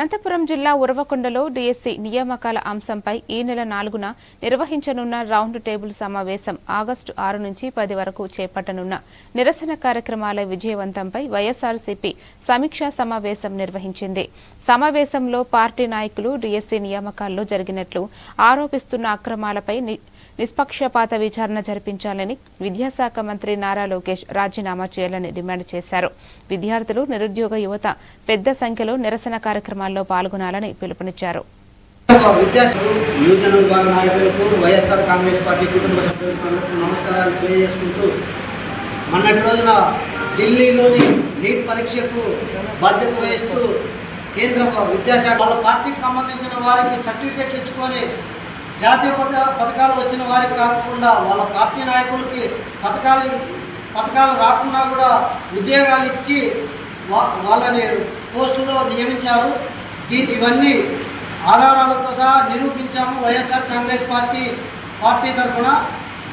అనంతపురం జిల్లా ఉరవకొండలో డీఎస్సీ నియామకాల అంశంపై ఈ నెల 4న నిర్వహించనున్న రౌండ్ టేబుల్ సమావేశం ఆగస్టు 6 నుంచి 10 వరకు చేపట్టనున్న నిరసన కార్యక్రమాల విజయవంతంపై వైఎస్ఆర్సీపీ సమీక్షా సమావేశం నిర్వహించింది. సమావేశంలో పార్టీ నాయకులు డీఎస్సీ నియామకాల్లో జరిగినట్లు ఆరోపిస్తున్న అక్రమాలపై నిష్పక్షపాత విచారణ జరిపించాలని విద్యాశాఖ మంత్రి నారా లోకేష్ రాజీనామా చేయాలని డిమాండ్ చేశారు. విద్యార్థులు, నిరుద్యోగ యువత పెద్ద సంఖ్యలో నిరసన కార్యక్రమాల్లో పాల్గొనాలని పిలుపునిచ్చారు. మొన్నటి రోజున ఢిల్లీలోని నీట్ పరీక్షకు బాధ్యత వహిస్తూ కేంద్ర విద్యాశాఖ వాళ్ళ పార్టీకి సంబంధించిన వారికి సర్టిఫికెట్లు ఇచ్చుకొని జాతీయ పథకాలు వచ్చిన వారికి కాకుండా వాళ్ళ పార్టీ నాయకులకి పథకాలు రాకుండా కూడా ఉద్యోగాలు ఇచ్చి వాళ్ళని పోస్టులో నియమించారు. ఇవన్నీ ఆధారాలతో సహా నిరూపించాము వైఎస్ఆర్ కాంగ్రెస్ పార్టీ తరఫున.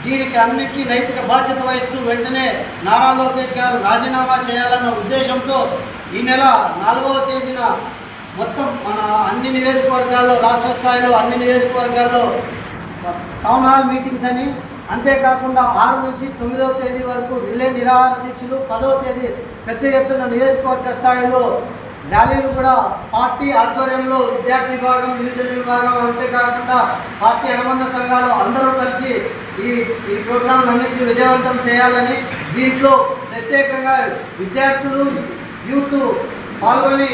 దీనికి అన్నిటికీ నైతిక బాధ్యత వహిస్తూ వెంటనే నారా లోకేష్ గారు రాజీనామా చేయాలన్న ఉద్దేశంతో ఈ నెల 4వ తేదీన మొత్తం మన అన్ని నియోజకవర్గాల్లో, రాష్ట్ర స్థాయిలో అన్ని నియోజకవర్గాల్లో టౌన్ హాల్ మీటింగ్స్ అని, అంతేకాకుండా 6 నుంచి 9వ తేదీ వరకు రిలే నిరాహార దీక్షలు, 10వ తేదీ పెద్ద ఎత్తున నియోజకవర్గ స్థాయిలో ర్యాలీలు కూడా పార్టీ ఆధ్వర్యంలో విద్యార్థి విభాగం, యువజన విభాగం, అంతేకాకుండా పార్టీ అనుబంధ సంఘాలు అందరూ కలిసి ఈ ప్రోగ్రాంలన్నింటినీ విజయవంతం చేయాలని, దీంట్లో ప్రత్యేకంగా విద్యార్థులు, యూత్ పాల్గొని